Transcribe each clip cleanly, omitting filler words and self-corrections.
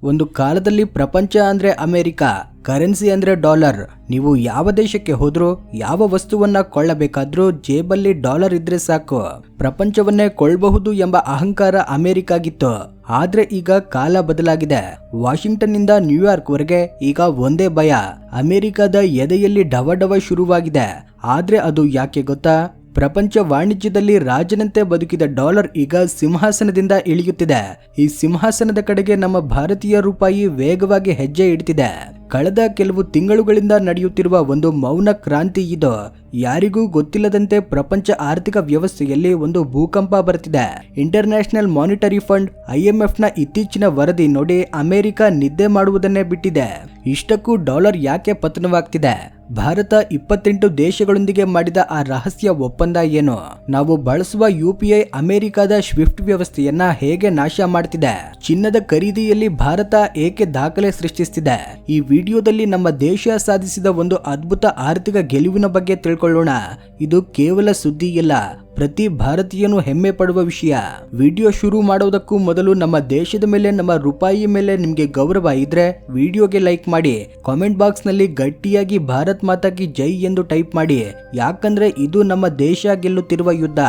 ಒಂದು ಕಾಲದಲ್ಲಿ ಪ್ರಪಂಚ ಅಂದ್ರೆ ಅಮೆರಿಕ, ಕರೆನ್ಸಿ ಅಂದ್ರೆ ಡಾಲರ್. ನೀವು ಯಾವ ದೇಶಕ್ಕೆ ಹೋದ್ರೂ ಯಾವ ವಸ್ತುವನ್ನ ಕೊಳ್ಳಬೇಕಾದ್ರೂ ಜೇಬಲ್ಲಿ ಡಾಲರ್ ಇದ್ರೆ ಸಾಕು, ಪ್ರಪಂಚವನ್ನೇ ಕೊಳ್ಳಬಹುದು ಎಂಬ ಅಹಂಕಾರ ಅಮೆರಿಕಾಗಿತ್ತು. ಆದ್ರೆ ಈಗ ಕಾಲ ಬದಲಾಗಿದೆ. ವಾಷಿಂಗ್ಟನ್ ನಿಂದ ನ್ಯೂಯಾರ್ಕ್ ವರೆಗೆ ಈಗ ಒಂದೇ ಭಯ, ಅಮೆರಿಕದ ಎದೆಯಲ್ಲಿ ಡವಡವ ಶುರುವಾಗಿದೆ. ಆದ್ರೆ ಅದು ಯಾಕೆ ಗೊತ್ತಾ? ಪ್ರಪಂಚ ವಾಣಿಜ್ಯದಲ್ಲಿ ರಾಜನಂತೆ ಬದುಕಿದ ಡಾಲರ್ ಈಗ ಸಿಂಹಾಸನದಿಂದ ಇಳಿಯುತ್ತಿದೆ. ಈ ಸಿಂಹಾಸನದ ಕಡೆಗೆ ನಮ್ಮ ಭಾರತೀಯ ರೂಪಾಯಿ ವೇಗವಾಗಿ ಹೆಜ್ಜೆ ಇಡ್ತಿದೆ. ಕಳೆದ ಕೆಲವು ತಿಂಗಳುಗಳಿಂದ ನಡೆಯುತ್ತಿರುವ ಒಂದು ಮೌನ ಕ್ರಾಂತಿ ಇದು. ಯಾರಿಗೂ ಗೊತ್ತಿಲ್ಲದಂತೆ ಪ್ರಪಂಚ ಆರ್ಥಿಕ ವ್ಯವಸ್ಥೆಯಲ್ಲಿ ಒಂದು ಭೂಕಂಪ ಬರ್ತಿದೆ. ಇಂಟರ್ನ್ಯಾಷನಲ್ ಮಾನಿಟರಿ ಫಂಡ್ IMF ನ ಇತ್ತೀಚಿನ ವರದಿ ನೋಡಿ ಅಮೆರಿಕ ನಿದ್ದೆ ಮಾಡುವುದನ್ನೇ ಬಿಟ್ಟಿದೆ. ಇಷ್ಟಕ್ಕೂ ಡಾಲರ್ ಯಾಕೆ ಪತನವಾಗ್ತಿದೆ? ಭಾರತ 28 ದೇಶಗಳೊಂದಿಗೆ ಮಾಡಿದ ಆ ರಹಸ್ಯ ಒಪ್ಪಂದ ಏನು? ನಾವು ಬಳಸುವ UPI ಅಮೆರಿಕದ ಸ್ವಿಫ್ಟ್ ವ್ಯವಸ್ಥೆಯನ್ನ ಹೇಗೆ ನಾಶ ಮಾಡ್ತಿದೆ? ಚಿನ್ನದ ಖರೀದಿಯಲ್ಲಿ ಭಾರತ ಏಕೆ ದಾಖಲೆ ಸೃಷ್ಟಿಸ್ತಿದೆ? ಈ ವಿಡಿಯೋದಲ್ಲಿ ನಮ್ಮ ದೇಶ ಸಾಧಿಸಿದ ಒಂದು ಅದ್ಭುತ ಆರ್ಥಿಕ ಗೆಲುವಿನ ಬಗ್ಗೆ ತಿಳ್ಕೊಳ್ಳೋಣ. ಇದು ಕೇವಲ ಸುದ್ದಿ ಇಲ್ಲ, ಪ್ರತಿ ಭಾರತೀಯನು ಹೆಮ್ಮೆ ಪಡುವ ವಿಷಯ. ವಿಡಿಯೋ ಶುರು ಮಾಡೋದಕ್ಕೂ ಮೊದಲು ನಮ್ಮ ದೇಶದ ಮೇಲೆ, ನಮ್ಮ ರೂಪಾಯಿ ಮೇಲೆ ನಿಮ್ಗೆ ಗೌರವ ಇದ್ರೆ ವಿಡಿಯೋಗೆ ಲೈಕ್ ಮಾಡಿ. ಕಾಮೆಂಟ್ ಬಾಕ್ಸ್ ನಲ್ಲಿ ಗಟ್ಟಿಯಾಗಿ ಭಾರತ್ ಮಾತಾ ಕಿ ಜೈ ಎಂದು ಟೈಪ್ ಮಾಡಿ, ಯಾಕಂದ್ರೆ ಇದು ನಮ್ಮ ದೇಶ ಗೆಲ್ಲುತ್ತಿರುವ ಯುದ್ಧ.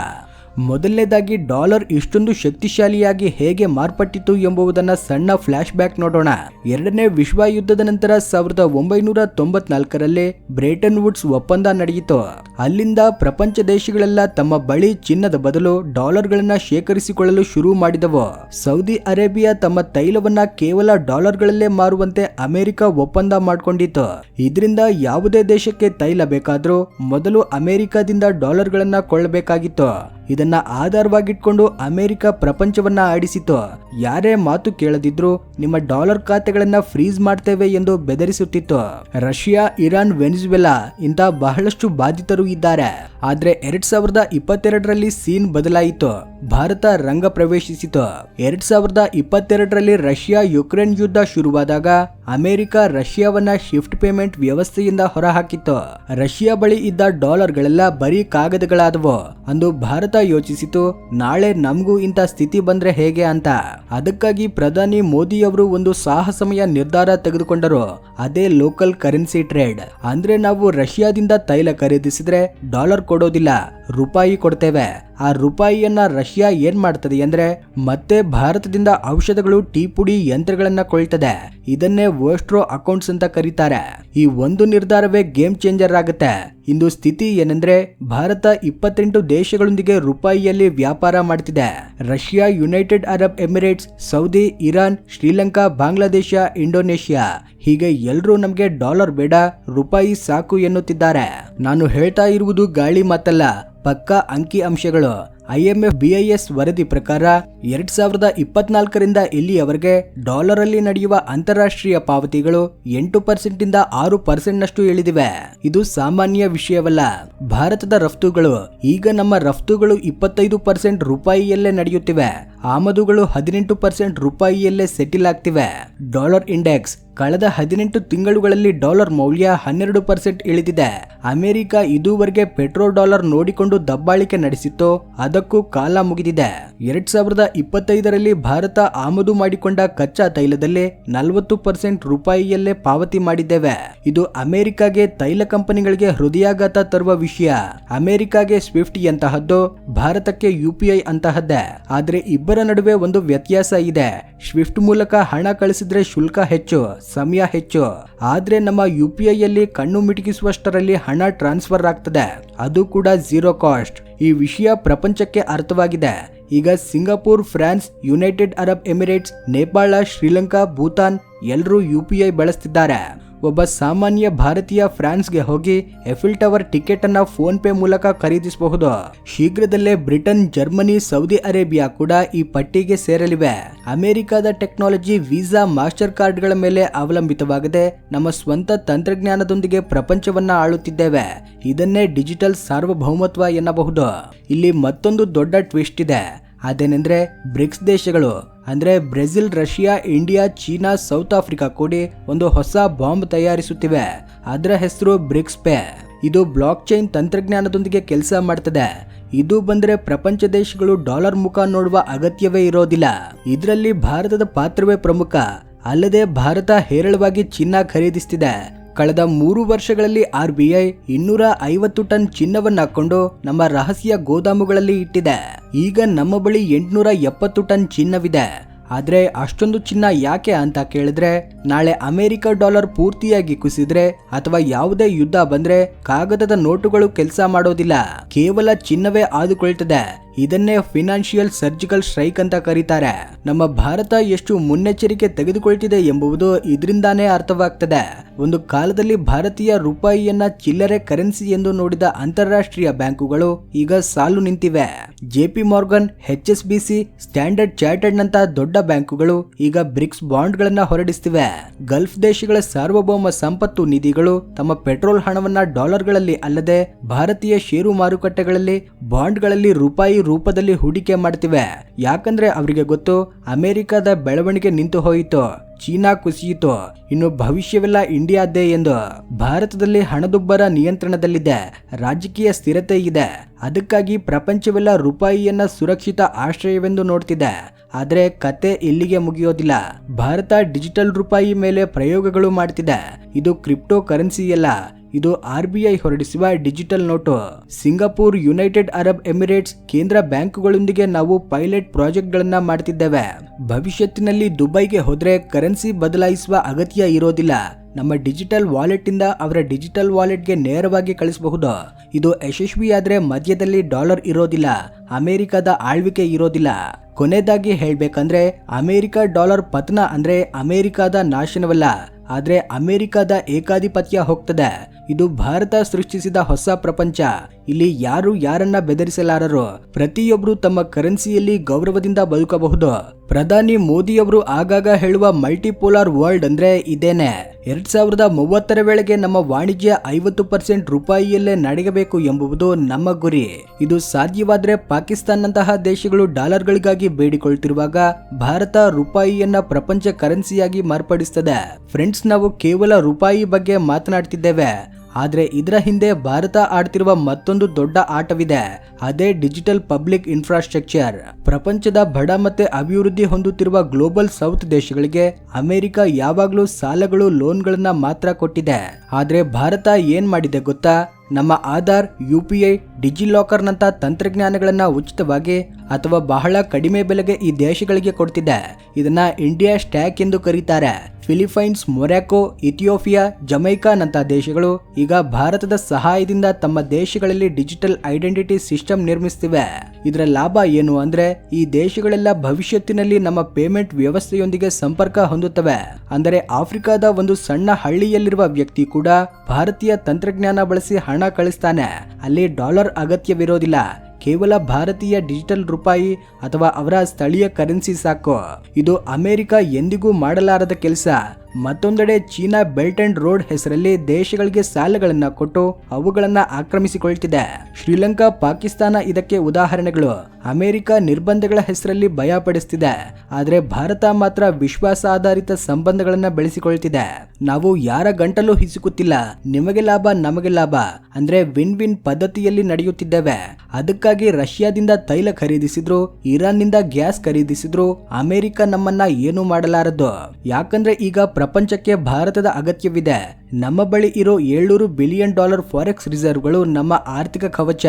ಮೊದಲನೇದಾಗಿ ಡಾಲರ್ ಇಷ್ಟೊಂದು ಶಕ್ತಿಶಾಲಿಯಾಗಿ ಹೇಗೆ ಮಾರ್ಪಟ್ಟಿತು ಎಂಬುದನ್ನ ಸಣ್ಣ ಫ್ಲಾಶ್ ಬ್ಯಾಕ್ ನೋಡೋಣ. ಎರಡನೇ ವಿಶ್ವ ಯುದ್ಧದ ನಂತರ 1994ರಲ್ಲಿ ಬ್ರೆಟನ್ ವುಡ್ಸ್ ಒಪ್ಪಂದ ನಡೆಯಿತು. ಅಲ್ಲಿಂದ ಪ್ರಪಂಚ ದೇಶಗಳೆಲ್ಲ ತಮ್ಮ ಬಳಿ ಚಿನ್ನದ ಬದಲು ಡಾಲರ್ಗಳನ್ನ ಶೇಖರಿಸಿಕೊಳ್ಳಲು ಶುರು ಮಾಡಿದವು. ಸೌದಿ ಅರೇಬಿಯಾ ತಮ್ಮ ತೈಲವನ್ನ ಕೇವಲ ಡಾಲರ್ಗಳಲ್ಲೇ ಮಾರುವಂತೆ ಅಮೆರಿಕ ಒಪ್ಪಂದ ಮಾಡಿಕೊಂಡಿತ್ತು. ಇದರಿಂದ ಯಾವುದೇ ದೇಶಕ್ಕೆ ತೈಲ ಬೇಕಾದ್ರೂ ಮೊದಲು ಅಮೆರಿಕದಿಂದ ಡಾಲರ್ಗಳನ್ನ ಕೊಳ್ಳಬೇಕಾಗಿತ್ತು. ಇದನ್ನ ಆಧಾರವಾಗಿಟ್ಕೊಂಡು ಅಮೆರಿಕ ಪ್ರಪಂಚವನ್ನ ಆಡಿಸಿತು. ಯಾರೇ ಮಾತು ಕೇಳದಿದ್ರು ನಿಮ್ಮ ಡಾಲರ್ ಖಾತೆಗಳನ್ನ ಫ್ರೀಸ್ ಮಾಡ್ತೇವೆ ಎಂದು ಬೆದರಿಸುತ್ತಿತ್ತು. ರಷ್ಯಾ, ಇರಾನ್, ವೆನಿಜುವೆಲಾ ಇಂಥ ಬಹಳಷ್ಟು ಬಾಧಿತರು ಇದ್ದಾರೆ. ಆದ್ರೆ 2022ರಲ್ಲಿ ಸೀನ್ ಬದಲಾಯಿತು. ಭಾರತ ರಂಗ ಪ್ರವೇಶಿಸಿತು. 2022ರಲ್ಲಿ ರಷ್ಯಾ ಯುಕ್ರೇನ್ ಯುದ್ಧ ಶುರುವಾದಾಗ ಅಮೆರಿಕ ರಷ್ಯಾವನ್ನ ಶಿಫ್ಟ್ ಪೇಮೆಂಟ್ ವ್ಯವಸ್ಥೆಯಿಂದ ಹೊರಹಾಕಿತ್ತು. ರಷ್ಯಾ ಬಳಿ ಇದ್ದ ಡಾಲರ್ಗಳೆಲ್ಲ ಬರೀ ಕಾಗದಗಳಾದವು. ಅಂದು ಭಾರತ ಯೋಚಿಸಿತು, ನಾಳೆ ನಮಗೂ ಇಂಥ ಸ್ಥಿತಿ ಬಂದ್ರೆ ಹೇಗೆ ಅಂತ. ಅದಕ್ಕಾಗಿ ಪ್ರಧಾನಿ ಮೋದಿ ಅವರು ಒಂದು ಸಾಹಸಮಯ ನಿರ್ಧಾರ ತೆಗೆದುಕೊಂಡರು. ಅದೇ ಲೋಕಲ್ ಕರೆನ್ಸಿ ಟ್ರೇಡ್. ಅಂದ್ರೆ ನಾವು ರಷ್ಯಾದಿಂದ ತೈಲ ಖರೀದಿಸಿದ್ರೆ ಡಾಲರ್ ಕೊಡೋದಿಲ್ಲ, ರೂಪಾಯಿ ಕೊಡ್ತೇವೆ. ಆ ರೂಪಾಯಿಯನ್ನ ರಷ್ಯಾ ಏನ್ ಮಾಡ್ತದೆ ಅಂದ್ರೆ ಮತ್ತೆ ಭಾರತದಿಂದ ಔಷಧಗಳು, ಟೀ ಪುಡಿ, ಯಂತ್ರಗಳನ್ನ ಕೊಳ್ತದೆ. ಇದನ್ನೇ ವೋಸ್ಟ್ರೋ ಅಕೌಂಟ್ಸ್ ಅಂತ ಕರೀತಾರೆ. ಈ ಒಂದು ನಿರ್ಧಾರವೇ ಗೇಮ್ ಚೇಂಜರ್ ಆಗುತ್ತೆ. ಇಂದು ಸ್ಥಿತಿ ಏನಂದ್ರೆ ಭಾರತ 28 ದೇಶಗಳೊಂದಿಗೆ ರೂಪಾಯಿಯಲ್ಲಿ ವ್ಯಾಪಾರ ಮಾಡ್ತಿದೆ. Russia, United Arab Emirates, Saudi, Iran, Sri Lanka, Bangladesh, Indonesia ಹೀಗೆ ಎಲ್ರೂ ನಮ್ಗೆ ಡಾಲರ್ ಬೇಡ, ರೂಪಾಯಿ ಸಾಕು ಎನ್ನುತ್ತಿದ್ದಾರೆ. ನಾನು ಹೇಳ್ತಾ ಇರುವುದು ಗಾಳಿ ಮಾತಲ್ಲ, ಪಕ್ಕಾ ಅಂಕಿ ಅಂಶಗಳು. IMF BIS ವರದಿ ಪ್ರಕಾರ 2024ರಿಂದ ಇಲ್ಲಿಯವರೆಗೆ ಡಾಲರ್ ಅಲ್ಲಿ ನಡೆಯುವ ಅಂತಾರಾಷ್ಟ್ರೀಯ ಪಾವತಿಗಳು 8% ಇಂದ 6% ನಷ್ಟು ಇಳಿದಿವೆ. ಇದು ಸಾಮಾನ್ಯ ವಿಷಯವಲ್ಲ. ಭಾರತದ ರಫ್ತುಗಳು ಈಗ ನಮ್ಮ ರಫ್ತುಗಳು 25% ರೂಪಾಯಿಯಲ್ಲೇ ನಡೆಯುತ್ತಿವೆ. ಆಮದುಗಳು 18% ರೂಪಾಯಿಯಲ್ಲೇ ಸೆಟಿಲ್ ಆಗ್ತಿವೆ. ಡಾಲರ್ ಇಂಡೆಕ್ಸ್ ಕಳೆದ 18 ತಿಂಗಳುಗಳಲ್ಲಿ ಡಾಲರ್ ಮೌಲ್ಯ 12% ಇಳಿದಿದೆ. ಅಮೆರಿಕ ಇದುವರೆಗೆ ಪೆಟ್ರೋ ಡಾಲರ್ ನೋಡಿಕೊಂಡು ದಬ್ಬಾಳಿಕೆ ನಡೆಸಿತ್ತು, ಅದಕ್ಕೂ ಕಾಲ ಮುಗಿದಿದೆ. 2025ರಲ್ಲಿ ಭಾರತ ಆಮದು ಮಾಡಿಕೊಂಡ ಕಚ್ಚಾ ತೈಲದಲ್ಲಿ 40% ರೂಪಾಯಿಯಲ್ಲೇ ಪಾವತಿ ಮಾಡಿದ್ದೇವೆ. ಇದು ಅಮೆರಿಕಾಗೆ, ತೈಲ ಕಂಪನಿಗಳಿಗೆ ಹೃದಯಾಘಾತ ತರುವ ವಿಷಯ. ಅಮೆರಿಕಾಗೆ ಸ್ವಿಫ್ಟ್ ಅಂತಹದ್ದು, ಭಾರತಕ್ಕೆ UPI ಅಂತಹದ್ದೇ. ಆದ್ರೆ ಇಬ್ಬರ ನಡುವೆ ಒಂದು ವ್ಯತ್ಯಾಸ ಇದೆ. ಸ್ವಿಫ್ಟ್ ಮೂಲಕ ಹಣ ಕಳಿಸಿದ್ರೆ ಶುಲ್ಕ ಹೆಚ್ಚು, ಸಮಯ ಹೆಚ್ಚು. ಆದ್ರೆ ನಮ್ಮ UPI ಯಲ್ಲಿ ಕಣ್ಣು ಮಿಟುಕಿಸುವಷ್ಟರಲ್ಲಿ ಹಣ ಟ್ರಾನ್ಸ್ಫರ್ ಆಗ್ತದೆ, ಅದು ಕೂಡ ಝೀರೋ ಕಾಸ್ಟ್. ಈ ವಿಷಯ ಪ್ರಪಂಚಕ್ಕೆ ಅರ್ಥವಾಗಿದೆ. ಈಗ Singapore, France, United Arab Emirates, Nepal, Sri Lanka, Bhutan ಎಲ್ಲರೂ UPI ಬಳಸ್ತಿದ್ದಾರೆ. ಒಬ್ಬ ಸಾಮಾನ್ಯ ಭಾರತೀಯ ಫ್ರಾನ್ಸ್ಗೆ ಹೋಗಿ ಎಫಿಲ್ ಟವರ್ ಟಿಕೆಟ್ ಅನ್ನ ಫೋನ್ ಪೇ ಮೂಲಕ ಖರೀದಿಸಬಹುದು. ಶೀಘ್ರದಲ್ಲೇ ಬ್ರಿಟನ್, ಜರ್ಮನಿ, ಸೌದಿ ಅರೇಬಿಯಾ ಕೂಡ ಈ ಪಟ್ಟಿಗೆ ಸೇರಲಿವೆ. ಅಮೆರಿಕದ ಟೆಕ್ನಾಲಜಿ, ವೀಸಾ, ಮಾಸ್ಟರ್ ಕಾರ್ಡ್ಗಳ ಮೇಲೆ ಅವಲಂಬಿತವಾಗದೆ ನಮ್ಮ ಸ್ವಂತ ತಂತ್ರಜ್ಞಾನದೊಂದಿಗೆ ಪ್ರಪಂಚವನ್ನ ಆಳುತ್ತಿದ್ದೇವೆ. ಇದನ್ನೇ ಡಿಜಿಟಲ್ ಸಾರ್ವಭೌಮತ್ವ ಎನ್ನಬಹುದು. ಇಲ್ಲಿ ಮತ್ತೊಂದು ದೊಡ್ಡ ಟ್ವಿಸ್ಟ್ ಇದೆ. ಅದೇನೆಂದ್ರೆ ಬ್ರಿಕ್ಸ್ ದೇಶಗಳು ಅಂದ್ರೆ Brazil, Russia, India, China, south Africa ಕೂಡಿ ಒಂದು ಹೊಸ ಬಾಂಬ್ ತಯಾರಿಸುತ್ತಿವೆ. ಅದರ ಹೆಸರು ಬ್ರಿಕ್ಸ್ ಪೇ. ಇದು ಬ್ಲಾಕ್ ಚೈನ್ ತಂತ್ರಜ್ಞಾನದೊಂದಿಗೆ ಕೆಲಸ ಮಾಡ್ತದೆ. ಇದು ಬಂದ್ರೆ ಪ್ರಪಂಚ ದೇಶಗಳು ಡಾಲರ್ ಮುಖ ನೋಡುವ ಅಗತ್ಯವೇ ಇರೋದಿಲ್ಲ. ಇದರಲ್ಲಿ ಭಾರತದ ಪಾತ್ರವೇ ಪ್ರಮುಖ. ಅಲ್ಲದೆ ಭಾರತ ಹೇರಳವಾಗಿ ಚಿನ್ನ ಖರೀದಿಸುತ್ತಿದೆ. ಕಳೆದ 3 ವರ್ಷಗಳಲ್ಲಿ RBI 250 ಟನ್ ಚಿನ್ನವನ್ನ ಕೊಂಡು ನಮ್ಮ ರಹಸ್ಯ ಗೋದಾಮುಗಳಲ್ಲಿ ಇಟ್ಟಿದೆ. ಈಗ ನಮ್ಮ ಬಳಿ 870 ಟನ್ ಚಿನ್ನವಿದೆ. ಆದ್ರೆ ಅಷ್ಟೊಂದು ಚಿನ್ನ ಯಾಕೆ ಅಂತ ಕೇಳಿದ್ರೆ, ನಾಳೆ ಅಮೆರಿಕ ಡಾಲರ್ ಪೂರ್ತಿಯಾಗಿ ಕುಸಿದ್ರೆ ಅಥವಾ ಯಾವುದೇ ಯುದ್ಧ ಬಂದ್ರೆ ಕಾಗದದ ನೋಟುಗಳು ಕೆಲಸ ಮಾಡೋದಿಲ್ಲ, ಕೇವಲ ಚಿನ್ನವೇ ಆದುಕೊಳ್ತದೆ. ಇದನ್ನೇ ಫಿನಾನ್ಷಿಯಲ್ ಸರ್ಜಿಕಲ್ ಸ್ಟ್ರೈಕ್ ಅಂತ ಕರೀತಾರೆ. ನಮ್ಮ ಭಾರತ ಎಷ್ಟು ಮುನ್ನೆಚ್ಚರಿಕೆ ತೆಗೆದುಕೊಳ್ತಿದೆ ಎಂಬುದು ಇದರಿಂದಾನೇ ಅರ್ಥವಾಗ್ತದೆ. ಒಂದು ಕಾಲದಲ್ಲಿ ಭಾರತೀಯ ರೂಪಾಯಿಯನ್ನ ಚಿಲ್ಲರೆ ಕರೆನ್ಸಿ ಎಂದು ನೋಡಿದ ಅಂತಾರಾಷ್ಟ್ರೀಯ ಬ್ಯಾಂಕುಗಳು ಈಗ ಸಾಲು ನಿಂತಿವೆ. JP Morgan, HSBC, standard chartered ನಂತ ದೊಡ್ಡ ಬ್ಯಾಂಕುಗಳು ಈಗ ಬ್ರಿಕ್ಸ್ ಬಾಂಡ್ ಗಳನ್ನ ಹೊರಡಿಸ್ತಿವೆ. ಗಲ್ಫ್ ದೇಶಗಳ ಸಾರ್ವಭೌಮ ಸಂಪತ್ತು ನಿಧಿಗಳು ತಮ್ಮ ಪೆಟ್ರೋಲ್ ಹಣವನ್ನ ಡಾಲರ್ಗಳಲ್ಲಿ ಅಲ್ಲದೆ ಭಾರತೀಯ ಷೇರು ಮಾರುಕಟ್ಟೆಗಳಲ್ಲಿ ಬಾಂಡ್ಗಳಲ್ಲಿ ರೂಪಾಯಿ ರೂಪದಲ್ಲಿ ಹೂಡಿಕೆ ಮಾಡ್ತಿವೆ. ಯಾಕಂದ್ರೆ ಅವರಿಗೆ ಗೊತ್ತು, ಅಮೆರಿಕದ ಬೆಳವಣಿಗೆ ನಿಂತು ಹೋಯಿತು, ಚೀನಾ ಕುಸಿಯಿತು, ಇನ್ನು ಭವಿಷ್ಯವೆಲ್ಲ ಇಂಡಿಯಾದ್ದೇ ಎಂದು. ಭಾರತದಲ್ಲಿ ಹಣದುಬ್ಬರ ನಿಯಂತ್ರಣದಲ್ಲಿದೆ, ರಾಜಕೀಯ ಸ್ಥಿರತೆ ಇದೆ. ಅದಕ್ಕಾಗಿ ಪ್ರಪಂಚವೆಲ್ಲ ರೂಪಾಯಿಯನ್ನ ಸುರಕ್ಷಿತ ಆಶ್ರಯವೆಂದು ನೋಡ್ತಿದೆ. ಆದ್ರೆ ಕತೆ ಇಲ್ಲಿಗೆ ಮುಗಿಯೋದಿಲ್ಲ. ಭಾರತ ಡಿಜಿಟಲ್ ರೂಪಾಯಿ ಮೇಲೆ ಪ್ರಯೋಗಗಳು ಮಾಡ್ತಿದೆ. ಇದು ಕ್ರಿಪ್ಟೋ ಕರೆನ್ಸಿ ಅಲ್ಲ, ಇದು RBI ಹೊರಡಿಸುವ digital note. Singapore, United Arab Emirates ಕೇಂದ್ರ ಬ್ಯಾಂಕುಗಳೊಂದಿಗೆ ನಾವು ಪೈಲಟ್ ಪ್ರಾಜೆಕ್ಟ್ ಗಳನ್ನ ಮಾಡ್ತಿದ್ದೇವೆ. ಭವಿಷ್ಯತ್ತಿನಲ್ಲಿ ದುಬೈಗೆ ಹೋದ್ರೆ ಕರೆನ್ಸಿ ಬದಲಾಯಿಸುವ ಅಗತ್ಯ ಇರೋದಿಲ್ಲ. ನಮ್ಮ ಡಿಜಿಟಲ್ ವಾಲೆಟ್ ಇಂದ ಅವರ ಡಿಜಿಟಲ್ ವಾಲೆಟ್ಗೆ ನೇರವಾಗಿ ಕಳಿಸಬಹುದು. ಇದು ಯಶಸ್ವಿಯಾದ್ರೆ ಮಧ್ಯದಲ್ಲಿ ಡಾಲರ್ ಇರೋದಿಲ್ಲ, ಅಮೆರಿಕದ ಆಳ್ವಿಕೆ ಇರೋದಿಲ್ಲ. ಕೊನೆಯದಾಗಿ ಹೇಳ್ಬೇಕಂದ್ರೆ, ಅಮೆರಿಕ ಡಾಲರ್ ಪತನ ಅಂದ್ರೆ ಅಮೆರಿಕದ ನಾಶನವಲ್ಲ, ಆದ್ರೆ ಅಮೆರಿಕದ ಏಕಾಧಿಪತ್ಯ ಹೋಗ್ತದೆ. ಇದು ಭಾರತ ಸೃಷ್ಟಿಸಿದ ಹೊಸ ಪ್ರಪಂಚ. ಇಲ್ಲಿ ಯಾರು ಯಾರನ್ನ ಬೆದರಿಸಲಾರರು. ಪ್ರತಿಯೊಬ್ರು ತಮ್ಮ ಕರೆನ್ಸಿಯಲ್ಲಿ ಗೌರವದಿಂದ ಬದುಕಬಹುದು. ಪ್ರಧಾನಿ ಮೋದಿಯವರು ಆಗಾಗ ಹೇಳುವ ಮಲ್ಟಿಪೋಲಾರ್ ವರ್ಲ್ಡ್ ಅಂದ್ರೆ ಇದೇನೆ. 2030 ವೇಳೆಗೆ ನಮ್ಮ ವಾಣಿಜ್ಯ 50% ರೂಪಾಯಿಯಲ್ಲೇ ನಡೆಯಬೇಕು ಎಂಬುದು ನಮ್ಮ ಗುರಿ. ಇದು ಸಾಧ್ಯವಾದ್ರೆ ಪಾಕಿಸ್ತಾನ್ನಂತಹ ದೇಶಗಳು ಡಾಲರ್ಗಳಿಗಾಗಿ ಬೇಡಿಕೊಳ್ತಿರುವಾಗ ಭಾರತ ರೂಪಾಯಿಯನ್ನ ಪ್ರಪಂಚ ಕರೆನ್ಸಿಯಾಗಿ ಮಾರ್ಪಡಿಸುತ್ತದೆ. ಫ್ರೆಂಡ್ಸ್, ನಾವು ಕೇವಲ ರೂಪಾಯಿ ಬಗ್ಗೆ ಮಾತನಾಡ್ತಿದ್ದೇವೆ, ಆದ್ರೆ ಇದರ ಹಿಂದೆ ಭಾರತ ಆಡ್ತಿರುವ ಮತ್ತೊಂದು ದೊಡ್ಡ ಆಟವಿದೆ. ಅದೇ ಡಿಜಿಟಲ್ ಪಬ್ಲಿಕ್ ಇನ್ಫ್ರಾಸ್ಟ್ರಕ್ಚರ್. ಪ್ರಪಂಚದ ಬಡ ಮತ್ತೆ ಅಭಿವೃದ್ಧಿ ಹೊಂದುತ್ತಿರುವ ಗ್ಲೋಬಲ್ ಸೌತ್ ದೇಶಗಳಿಗೆ ಅಮೆರಿಕ ಯಾವಾಗ್ಲೂ ಸಾಲಗಳು, ಲೋನ್ಗಳನ್ನ ಮಾತ್ರ ಕೊಟ್ಟಿದೆ. ಆದ್ರೆ ಭಾರತ ಏನ್ ಮಾಡಿದೆ ಗೊತ್ತಾ? ನಮ್ಮ ಆಧಾರ್, UPI, ಡಿಜಿಲಾಕರ್ ನಂತ ತಂತ್ರಜ್ಞಾನಗಳನ್ನ ಉಚಿತವಾಗಿ ಅಥವಾ ಬಹಳ ಕಡಿಮೆ ಬೆಲೆಗೆ ಈ ದೇಶಗಳಿಗೆ ಕೊಡ್ತಿದೆ. ಇದನ್ನ ಇಂಡಿಯಾ ಸ್ಟ್ಯಾಕ್ ಎಂದು ಕರೀತಾರೆ. ಫಿಲಿಪೈನ್ಸ್, ಮೊರಾಕೊ, ಇಥಿಯೋಪಿಯಾ, ಜಮೈಕಾ ನಂತ ದೇಶಗಳು ಈಗ ಭಾರತದ ಸಹಾಯದಿಂದ ತಮ್ಮ ದೇಶಗಳಲ್ಲಿ ಡಿಜಿಟಲ್ ಐಡೆಂಟಿಟಿ ಸಿಸ್ಟಮ್ ನಿರ್ಮಿಸುತ್ತಿವೆ. ಇದರ ಲಾಭ ಏನು ಅಂದ್ರೆ, ಈ ದೇಶಗಳೆಲ್ಲ ಭವಿಷ್ಯತ್ತಿನಲ್ಲಿ ನಮ್ಮ ಪೇಮೆಂಟ್ ವ್ಯವಸ್ಥೆಯೊಂದಿಗೆ ಸಂಪರ್ಕ ಹೊಂದುತ್ತವೆ. ಅಂದರೆ ಆಫ್ರಿಕಾದ ಒಂದು ಸಣ್ಣ ಹಳ್ಳಿಯಲ್ಲಿರುವ ವ್ಯಕ್ತಿ ಕೂಡ ಭಾರತೀಯ ತಂತ್ರಜ್ಞಾನ ಬಳಸಿ ಹಣ ಕಳಿಸ್ತಾನೆ. ಅಲ್ಲಿ ಡಾಲರ್ ಅಗತ್ಯವಿರೋದಿಲ್ಲ, ಕೇವಲ ಭಾರತೀಯ ಡಿಜಿಟಲ್ ರೂಪಾಯಿ ಅಥವಾ ಅವರ ಸ್ಥಳೀಯ ಕರೆನ್ಸಿ ಸಾಕು. ಇದು ಅಮೆರಿಕ ಎಂದಿಗೂ ಮಾಡಲಾರದ ಕೆಲಸ. ಮತ್ತೊಂದೆಡೆ ಚೀನಾ ಬೆಲ್ಟ್ ಅಂಡ್ ರೋಡ್ ಹೆಸರಲ್ಲಿ ದೇಶಗಳಿಗೆ ಸಾಲಗಳನ್ನ ಕೊಟ್ಟು ಅವುಗಳನ್ನ ಆಕ್ರಮಿಸಿಕೊಳ್ತಿದೆ. ಶ್ರೀಲಂಕಾ, ಪಾಕಿಸ್ತಾನ ಇದಕ್ಕೆ ಉದಾಹರಣೆಗಳು. ಅಮೆರಿಕ ನಿರ್ಬಂಧಗಳ ಹೆಸರಲ್ಲಿ ಭಯಪಡಿಸುತ್ತಿದೆ, ಆದ್ರೆ ಭಾರತ ಮಾತ್ರ ವಿಶ್ವಾಸ ಆಧಾರಿತ ಸಂಬಂಧಗಳನ್ನ ಬೆಳೆಸಿಕೊಳ್ತಿದೆ. ನಾವು ಯಾರ ಗಂಟಲು ಹಿಸುಕುತ್ತಿಲ್ಲ, ನಿಮಗೆ ಲಾಭ ನಮಗೆ ಲಾಭ ಅಂದ್ರೆ ವಿನ್ ವಿನ್ ಪದ್ಧತಿಯಲ್ಲಿ ನಡೆಯುತ್ತಿದ್ದೇವೆ. ಅದಕ್ಕಾಗಿ ರಷ್ಯಾದಿಂದ ತೈಲ ಖರೀದಿಸಿದ್ರು, ಇರಾನ್ನಿಂದ ಗ್ಯಾಸ್ ಖರೀದಿಸಿದ್ರು, ಅಮೆರಿಕ ನಮ್ಮನ್ನ ಏನು ಮಾಡಲಾರದು. ಯಾಕಂದ್ರೆ ಈಗ ಪ್ರಪಂಚಕ್ಕೆ ಭಾರತದ ಅಗತ್ಯವಿದೆ. ನಮ್ಮ ಬಳಿ ಇರೋ $700 ಬಿಲಿಯನ್ ಫಾರೆಕ್ಸ್ ರಿಸರ್ವ್ಗಳು ನಮ್ಮ ಆರ್ಥಿಕ ಕವಚ.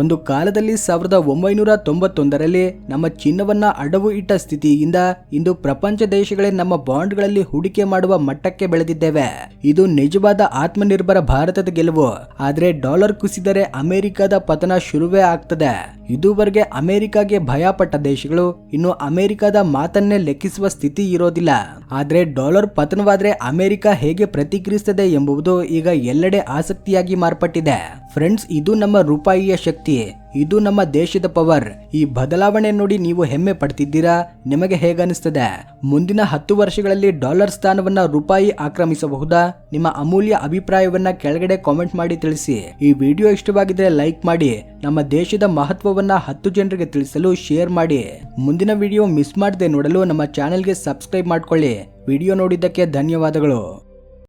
ಒಂದು ಕಾಲದಲ್ಲಿ 1991ರಲ್ಲಿ ನಮ್ಮ ಚಿನ್ನವನ್ನ ಅಡವು ಇಟ್ಟ ಸ್ಥಿತಿಯಿಂದ ಇಂದು ಪ್ರಪಂಚ ದೇಶಗಳೇ ನಮ್ಮ ಬಾಂಡ್ಗಳಲ್ಲಿ ಹೂಡಿಕೆ ಮಾಡುವ ಮಟ್ಟಕ್ಕೆ ಬೆಳೆದಿದ್ದೇವೆ. ಇದು ನಿಜವಾದ ಆತ್ಮನಿರ್ಭರ ಭಾರತದ ಗೆಲುವು. ಆದ್ರೆ ಡಾಲರ್ ಕುಸಿದರೆ ಅಮೆರಿಕದ ಪತನ ಶುರುವೇ ಆಗ್ತದೆ. ಇದುವರೆಗೆ ಅಮೆರಿಕಾಗೆ ಭಯಪಟ್ಟ ದೇಶಗಳು ಇನ್ನು ಅಮೆರಿಕದ ಮಾತನ್ನೇ ಲೆಕ್ಕಿಸುವ ಸ್ಥಿತಿ ಇರೋದಿಲ್ಲ. ಆದ್ರೆ ಡಾಲರ್ ಪತನವಾದ್ರೆ ಅಮೆರಿಕ ಹೇಗೆ ಪ್ರತಿಕ್ರಿಯಿಸುತ್ತದೆ ಎಂಬುದು ಈಗ ಎಲ್ಲೆಡೆ ಆಸಕ್ತಿಯಾಗಿ ಮಾರ್ಪಟ್ಟಿದೆ. ಫ್ರೆಂಡ್ಸ್, ಇದು ನಮ್ಮ ರೂಪಾಯಿಯ ಶಕ್ತಿ, ಇದು ನಮ್ಮ ದೇಶದ ಪವರ್. ಈ ಬದಲಾವಣೆ ನೋಡಿ ನೀವು ಹೆಮ್ಮೆ ಪಡ್ತಿದ್ದೀರಾ? ನಿಮಗೆ ಹೇಗನಿಸ್ತದೆ? ಮುಂದಿನ 10 ವರ್ಷಗಳಲ್ಲಿ ಡಾಲರ್ ಸ್ಥಾನವನ್ನ ರೂಪಾಯಿ ಆಕ್ರಮಿಸಬಹುದಾ? ನಿಮ್ಮ ಅಮೂಲ್ಯ ಅಭಿಪ್ರಾಯವನ್ನ ಕೆಳಗಡೆ ಕಾಮೆಂಟ್ ಮಾಡಿ ತಿಳಿಸಿ. ಈ ವಿಡಿಯೋ ಇಷ್ಟವಾಗಿದ್ರೆ ಲೈಕ್ ಮಾಡಿ. ನಮ್ಮ ದೇಶದ ಮಹತ್ವವನ್ನ 10 ಜನರಿಗೆ ತಿಳಿಸಲು ಶೇರ್ ಮಾಡಿ. ಮುಂದಿನ ವಿಡಿಯೋ ಮಿಸ್ ಮಾಡದೆ ನೋಡಲು ನಮ್ಮ ಚಾನೆಲ್ಗೆ ಸಬ್ಸ್ಕ್ರೈಬ್ ಮಾಡ್ಕೊಳ್ಳಿ. ವಿಡಿಯೋ ನೋಡಿದ್ದಕ್ಕೆ ಧನ್ಯವಾದಗಳು.